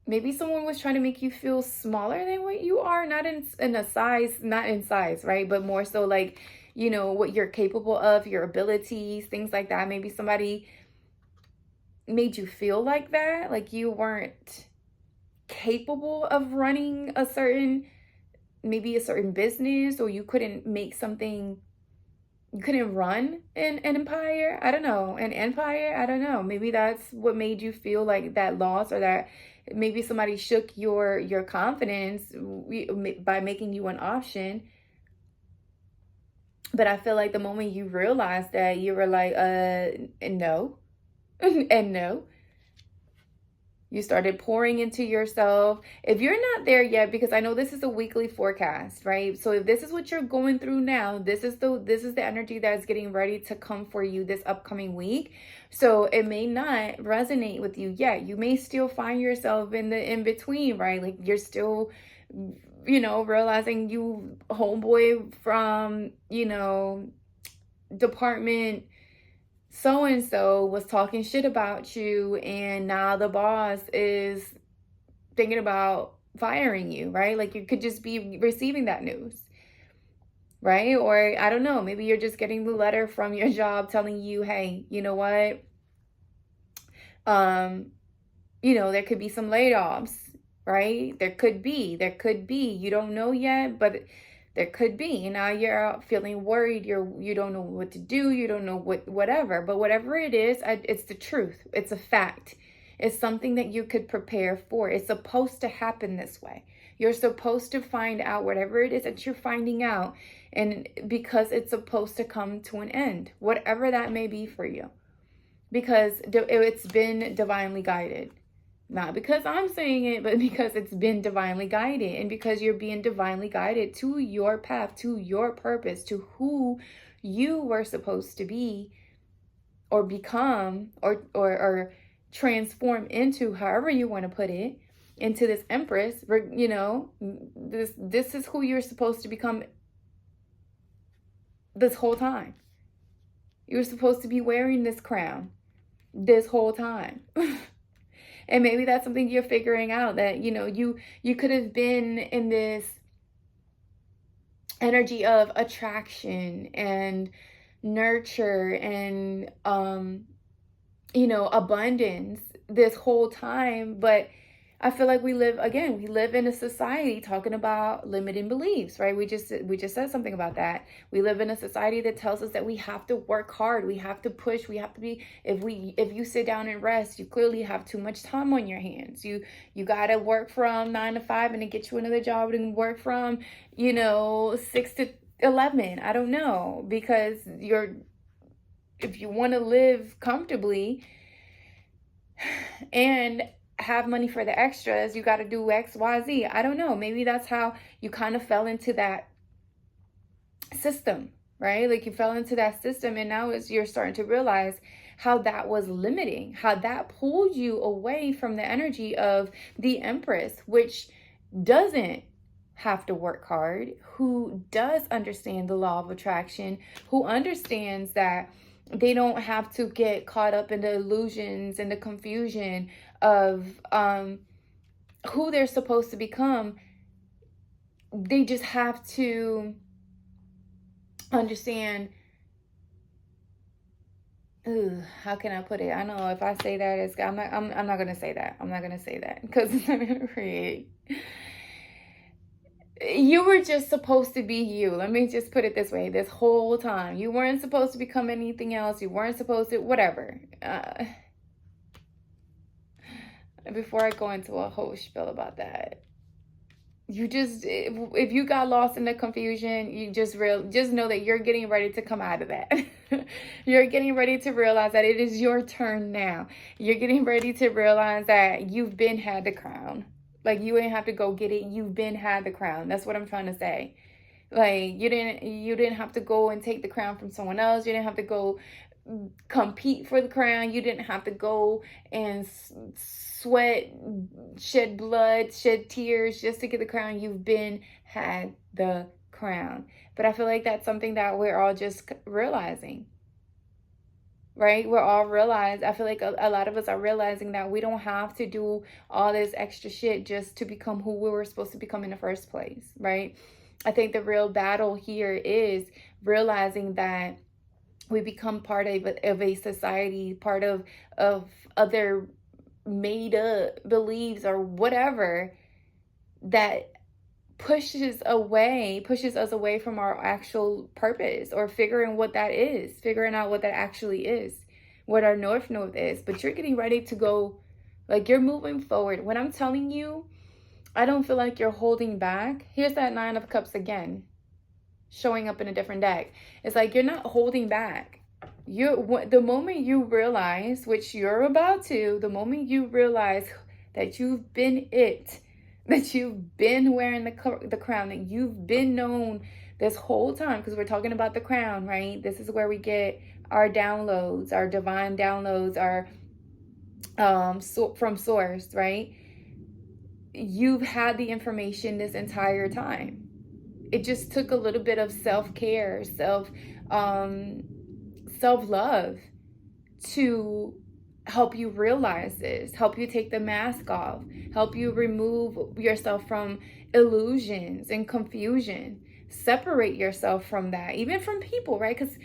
Maybe someone was trying to make you feel smaller than what you are, not in size, right? But more so like, what you're capable of, your abilities, things like that. Maybe somebody made you feel like that, like you weren't capable of running maybe a certain business, or you couldn't run an empire. I don't know. An empire. I don't know. Maybe that's what made you feel like that loss, or that maybe somebody shook your confidence by making you an option. But I feel like the moment you realized that, you were like, no, and no. You started pouring into yourself. If you're not there yet, because I know this is a weekly forecast, right? So if this is what you're going through now, this is the energy that's getting ready to come for you this upcoming week. So it may not resonate with you yet. You may still find yourself in the in between, right? Like you're still, realizing you homeboy from, department so-and-so was talking shit about you, and now the boss is thinking about firing you, right? Like you could just be receiving that news, right? Or I don't know, maybe you're just getting the letter from your job telling you, hey, you know what? There could be some layoffs, right? There could be. You don't know yet, but there could be. And now you're out feeling worried. You don't know what to do. You don't know whatever. But whatever it is, it's the truth. It's a fact. It's something that you could prepare for. It's supposed to happen this way. You're supposed to find out whatever it is that you're finding out, and because it's supposed to come to an end, whatever that may be for you, because it's been divinely guided. Not because I'm saying it, but because it's been divinely guided, and because you're being divinely guided to your path, to your purpose, to who you were supposed to be or become, or transform into, however you want to put it, into this empress. This is who you're supposed to become this whole time. You're supposed to be wearing this crown this whole time. And maybe that's something you're figuring out, that, you could have been in this energy of attraction and nurture and, abundance this whole time. But I feel like we live in a society talking about limiting beliefs, right? We just said something about that. We live in a society that tells us that we have to work hard, we have to push, we have to be, if you sit down and rest, you clearly have too much time on your hands. You got to work from 9 to 5 and then get you another job and work from, 6 to 11. I don't know, because if you want to live comfortably and have money for the extras, you got to do X, Y, Z. I don't know. Maybe that's how you kind of fell into that system, right? Like you fell into that system, and now you're starting to realize how that was limiting, how that pulled you away from the energy of the Empress, which doesn't have to work hard, who does understand the law of attraction, who understands that they don't have to get caught up in the illusions and the confusion of who they're supposed to become. They just have to understand, how can I put it? I know if I say that, I'm not gonna say that. I'm not gonna say that, because it's not gonna create. You were just supposed to be you. Let me just put it this way. This whole time, you weren't supposed to become anything else. You weren't supposed to, whatever. Before I go into a whole spiel about that, if you got lost in the confusion, you just know that you're getting ready to come out of that. You're getting ready to realize that it is your turn now. You're getting ready to realize that you've been had the crown. Like, you didn't have to go get it. You've been had the crown. That's what I'm trying to say. Like, you didn't have to go and take the crown from someone else. You didn't have to go compete for the crown. You didn't have to go and sweat, shed blood, shed tears just to get the crown. You've been had the crown. But I feel like that's something that we're all just realizing, right? I feel like a lot of us are realizing that we don't have to do all this extra shit just to become who we were supposed to become in the first place, right? I think the real battle here is realizing that we become part of a society, part of other made up beliefs or whatever that pushes us away from our actual purpose, or figuring out what that actually is, what our north node is. But you're getting ready to go, like, you're moving forward. When I'm telling you, I don't feel like you're holding back. Here's that 9 of Cups again, showing up in a different deck. It's like you're not holding back. The moment you realize, which you're about to, the moment you realize that you've been it, that you've been wearing the crown, that you've been known this whole time, because we're talking about the crown, right? This is where we get our downloads, our divine downloads, our from source, right? You've had the information this entire time. It just took a little bit of self-care, self-love to help you realize this, help you take the mask off, help you remove yourself from illusions and confusion, separate yourself from that, even from people, right? Because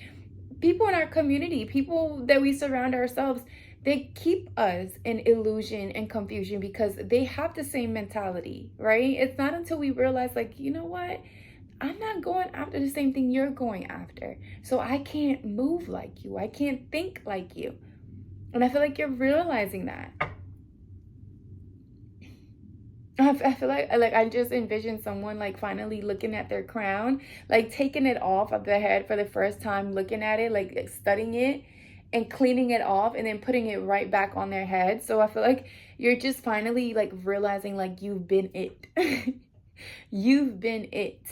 people in our community, people that we surround ourselves, they keep us in illusion and confusion because they have the same mentality, right? It's not until we realize, like, you know what? I'm not going after the same thing you're going after. So I can't move like you. I can't think like you. And I feel like you're realizing that. I feel like I just envision someone like finally looking at their crown, like taking it off of their head for the first time, looking at it, like studying it and cleaning it off and then putting it right back on their head. So I feel like you're just finally like realizing, like, you've been it. You've been it.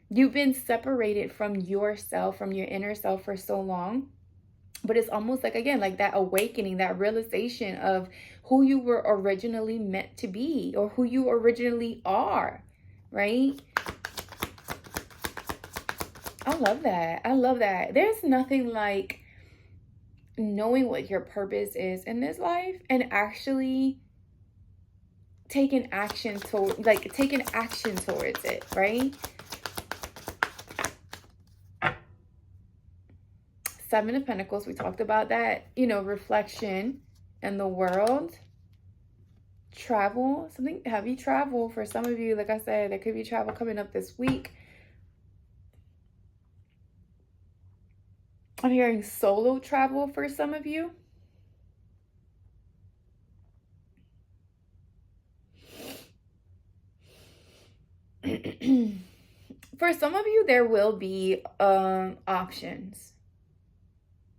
You've been separated from yourself, from your inner self for so long. But it's almost like, again, like that awakening, that realization of who you were originally meant to be, or who you originally are, right? I love that. I love that. There's nothing like knowing what your purpose is in this life and actually taking action towards it, right? 7 of Pentacles, we talked about that, reflection in the world, travel, something heavy travel for some of you. Like I said, there could be travel coming up this week. I'm hearing solo travel for some of you. For some of you, there will be options.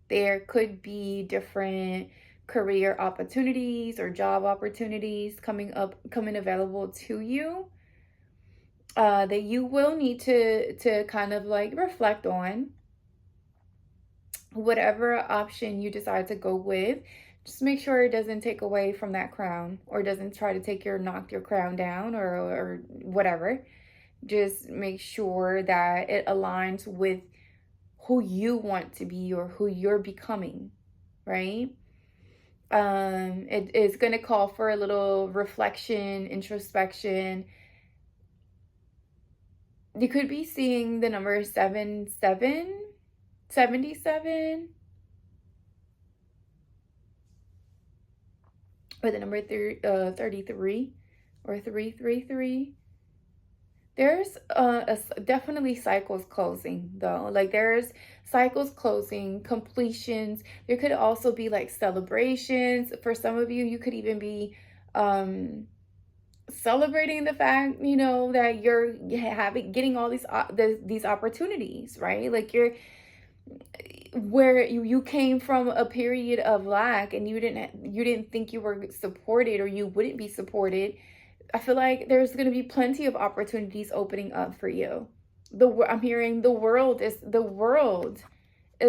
There could be different career opportunities or job opportunities coming available to you that you will need to kind of like reflect on. Whatever option you decide to go with, just make sure it doesn't take away from that crown, or doesn't try to knock your crown down, or whatever. Just make sure that it aligns with who you want to be or who you're becoming, right? It is going to call for a little reflection, introspection. You could be seeing the number 77, or the number 33, or 333. There's definitely cycles closing, though. Like, there's cycles closing, completions. There could also be like celebrations. For some of you, you could even be celebrating the fact, that you're getting all these opportunities, right? Like, where you came from a period of lack and you didn't think you were supported, or you wouldn't be supported. I feel like there's going to be plenty of opportunities opening up for you. I'm hearing the world is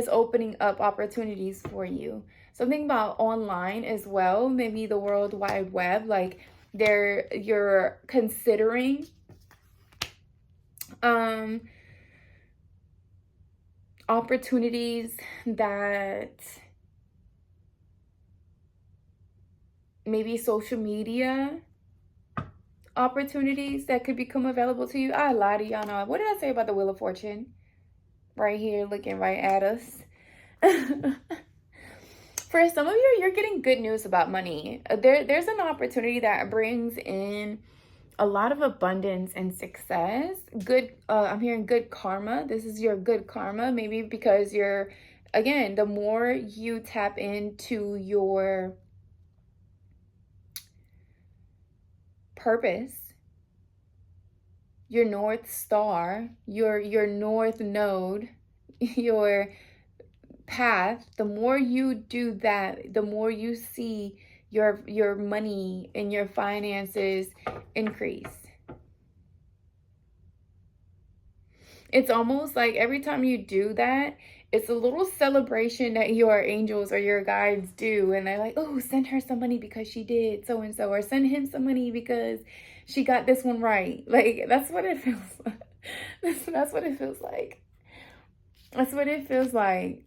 opening up opportunities for you. Something about online as well, maybe the World Wide Web, like you're considering opportunities that maybe social media opportunities that could become available to you. I lied to y'all. Know. What did I say about the Wheel of Fortune? Right here, looking right at us. For some of you, you're getting good news about money. There's an opportunity that brings in a lot of abundance and success. Good, I'm hearing good karma. This is your good karma, maybe because you're, again, the more you tap into your purpose, your North Star, your North Node, your path, the more you do that, the more you see your money and your finances increase. It's almost like every time you do that, it's a little celebration that your angels or your guides do, and they're like, oh, send her some money because she did so and so, or send him some money because she got this one right. Like, that's what it feels like. That's what it feels like. That's what it feels like.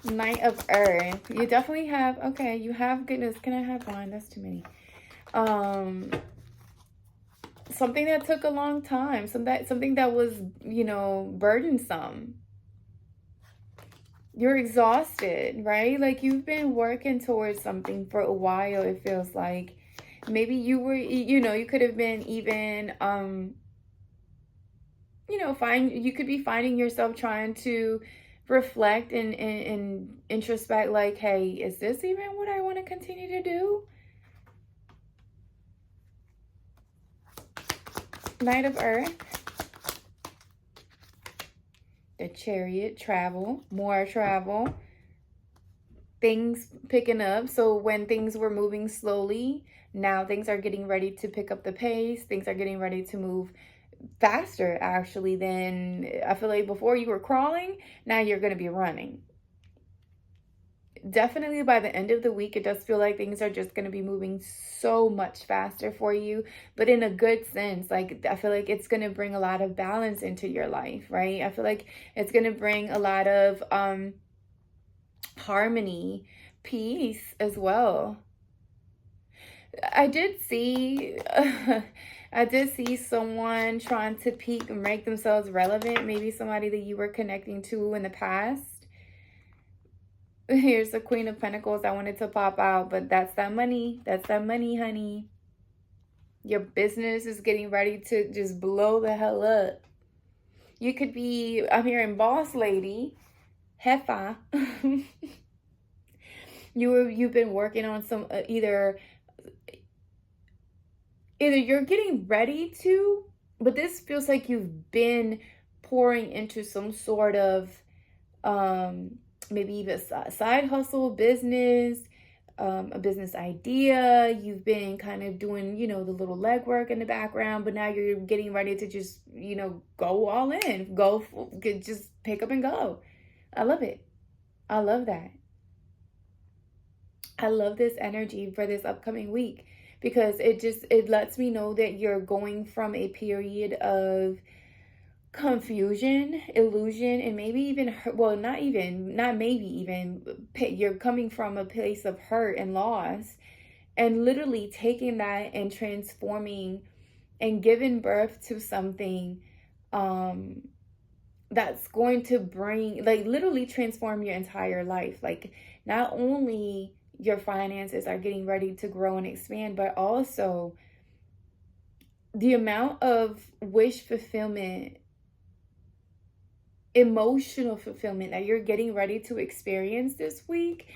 Knight of Earth. You definitely have, okay, you have goodness. Can I have one? That's too many. Something that took a long time. Something that was, you know, burdensome. You're exhausted, right? Like, you've been working towards something for a while, it feels like. Maybe you were, you know, you could have been even, you know, you could be finding yourself trying to reflect and introspect, like, hey, is this even what I want to continue to do? Knight of Earth. The Chariot. Travel. More travel. Things picking up. So when things were moving slowly, now things are getting ready to pick up the pace. Things are getting ready to move faster, actually, than I feel like before you were crawling. Now you're going to be running. Definitely by the end of the week, it does feel like things are just going to be moving so much faster for you, but in a good sense. Like, I feel like it's going to bring a lot of balance into your life, right? I feel like it's going to bring a lot of harmony, peace as well. I did see I did see someone trying to peak and make themselves relevant, maybe somebody that you were connecting to in the past. Here's the Queen of Pentacles. I wanted to pop out, but that's that money. That's that money, honey. Your business is getting ready to just blow the hell up. You could be, I'm hearing boss lady, Hefa. You've been working on some either you're getting ready to, but this feels like you've been pouring into some sort of maybe even a side hustle, business, a business idea. You've been kind of doing, you know, the little legwork in the background, but now you're getting ready to just, you know, go all in, just pick up and go. I love it. I love that. I love this energy for this upcoming week, because it lets me know that you're going from a period of confusion, illusion, and maybe even hurt. Well, you're coming from a place of hurt and loss, and literally taking that and transforming and giving birth to something that's going to bring, like, literally transform your entire life. Like, not only your finances are getting ready to grow and expand, but also the amount of wish fulfillment, emotional fulfillment that you're getting ready to experience this week,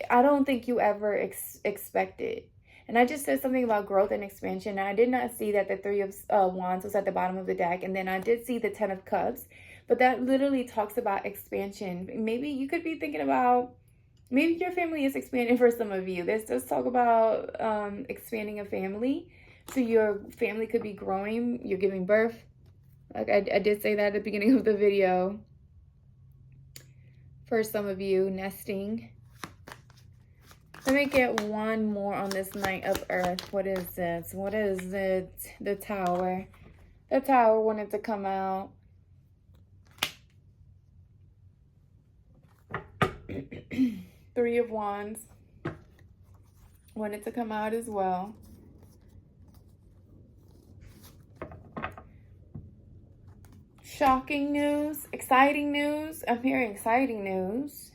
I don't think you ever expected. And I just said something about growth and expansion. And I did not see that the Three of Wands was at the bottom of the deck. And then I did see the Ten of Cups. But that literally talks about expansion. Maybe you could be thinking about, maybe your family is expanding for some of you. This does talk about expanding a family. So your family could be growing. You're giving birth. Like I did say that at the beginning of the video. For some of you, nesting. Let me get one more on this Knight of Earth. What is this? What is it? The Tower. The Tower wanted to come out. Three of Wands wanted to come out as well. Shocking news, exciting news. I'm hearing exciting news.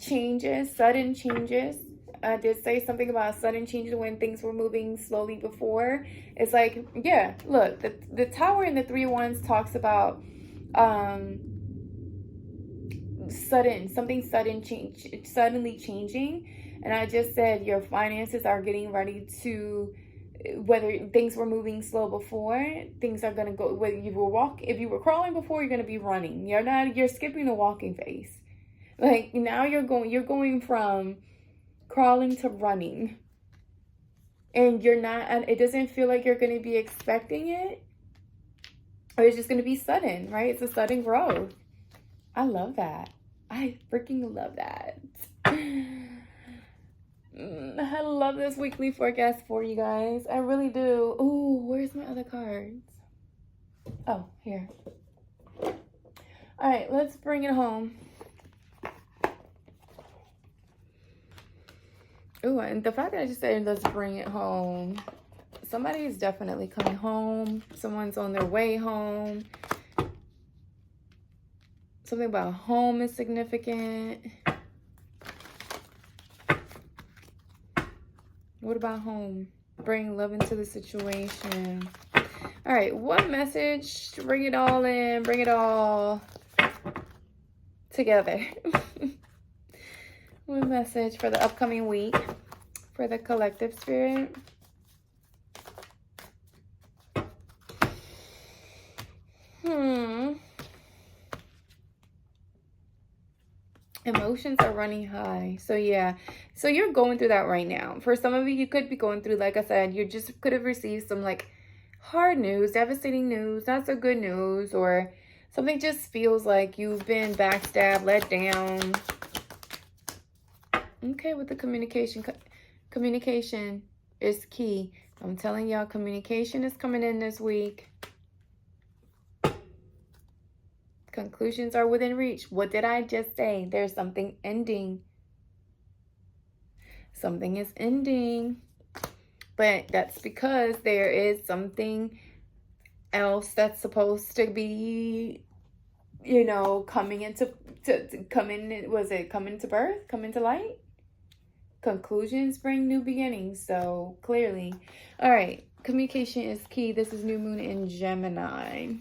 Changes, sudden changes. I did say something about sudden changes when things were moving slowly before. It's like, yeah, look, the Tower in the Three of Wands talks about suddenly changing. And I just said your finances are getting ready to, whether things were moving slow before, things are going to go, whether you were if you were crawling before, you're going to be running. You're skipping the walking phase. Like now you're going from crawling to running. And you're not, and it doesn't feel like you're going to be expecting it. Or it's just going to be sudden, right? It's a sudden growth. I love that. I freaking love that. I love this weekly forecast for you guys. I really do. Ooh, where's my other cards? Oh, here. All right, let's bring it home. Ooh, and the fact that I just said let's bring it home. Somebody is definitely coming home. Someone's on their way home. Something about home is significant. What about home? Bring love into the situation. All right, what message? Bring it all in. Bring it all together. What message for the upcoming week for the collective spirit? Emotions are running high. So yeah, so you're going through that right now. For some of you, you could be going through, like I said, you just could have received some like hard news, devastating news, not so good news, or something just feels like you've been backstabbed, let down. Okay, with the communication is key. I'm telling y'all, communication is coming in this week. Conclusions are within reach. What did I just say? There's something ending. Something is ending. But that's because there is something else that's supposed to be, you know, coming into was it coming to birth? Coming to light? Conclusions bring new beginnings. So clearly. All right. Communication is key. This is new moon in Gemini.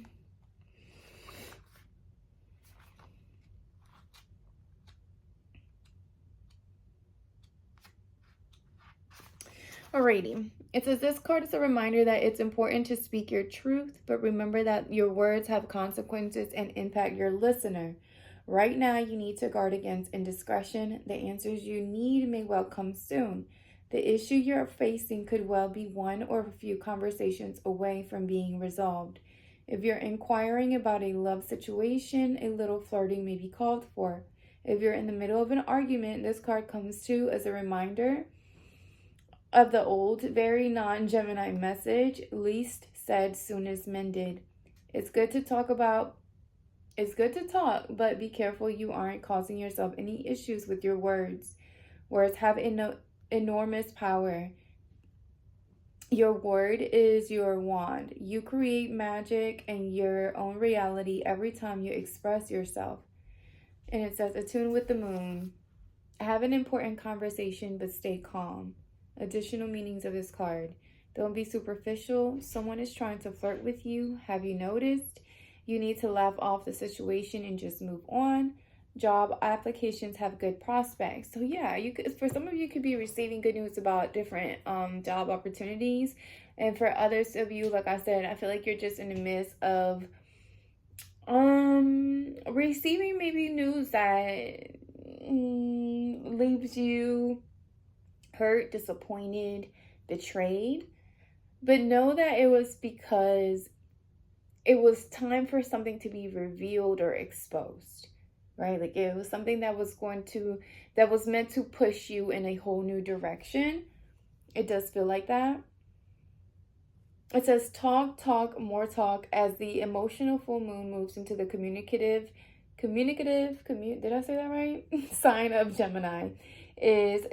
Alrighty. It says this card is a reminder that it's important to speak your truth, but remember that your words have consequences and impact your listener. Right now, you need to guard against indiscretion. The answers you need may well come soon. The issue you're facing could well be one or a few conversations away from being resolved. If you're inquiring about a love situation, a little flirting may be called for. If you're in the middle of an argument, this card comes to as a reminder of the old, very non-Gemini message, least said, soonest mended. It's good to talk, but be careful you aren't causing yourself any issues with your words. Words have enormous power. Your word is your wand. You create magic and your own reality every time you express yourself. And it says, attune with the moon. Have an important conversation, but stay calm. Additional meanings of this card. Don't be superficial. Someone is trying to flirt with you. Have you noticed? You need to laugh off the situation and just move on. Job applications have good prospects. So yeah, you could, for some of you could be receiving good news about different job opportunities. And for others of you, like I said, I feel like you're just in the midst of receiving maybe news that leaves you hurt, disappointed, betrayed. But know that it was because it was time for something to be revealed or exposed, right? Like it was something that was meant to push you in a whole new direction. It does feel like that. It says talk, more talk as the emotional full moon moves into the did I say that right? Sign of Gemini is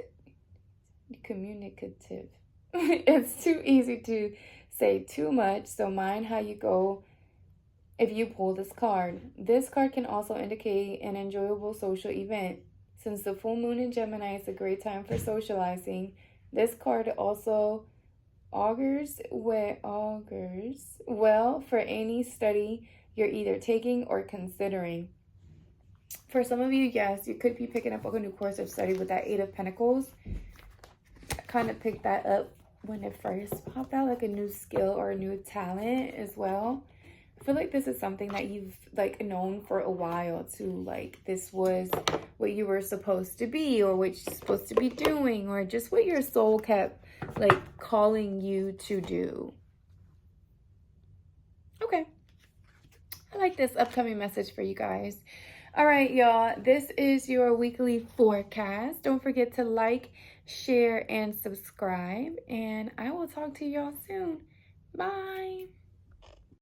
communicative. It's too easy to say too much, so mind how you go if you pull this card. This card can also indicate an enjoyable social event. Since the full moon in Gemini is a great time for socializing, this card also augurs well for any study you're either taking or considering. For some of you, yes, you could be picking up a new course of study with that Eight of Pentacles. I kind of picked that up when it first popped out, like a new skill or a new talent as well. I feel like this is something that you've like known for a while too. Like this was what you were supposed to be, or what you're supposed to be doing, or just what your soul kept like calling you to do. Okay. I like this upcoming message for you guys. All right, y'all. This is your weekly forecast. Don't forget to like, share, and subscribe. And I will talk to y'all soon. Bye.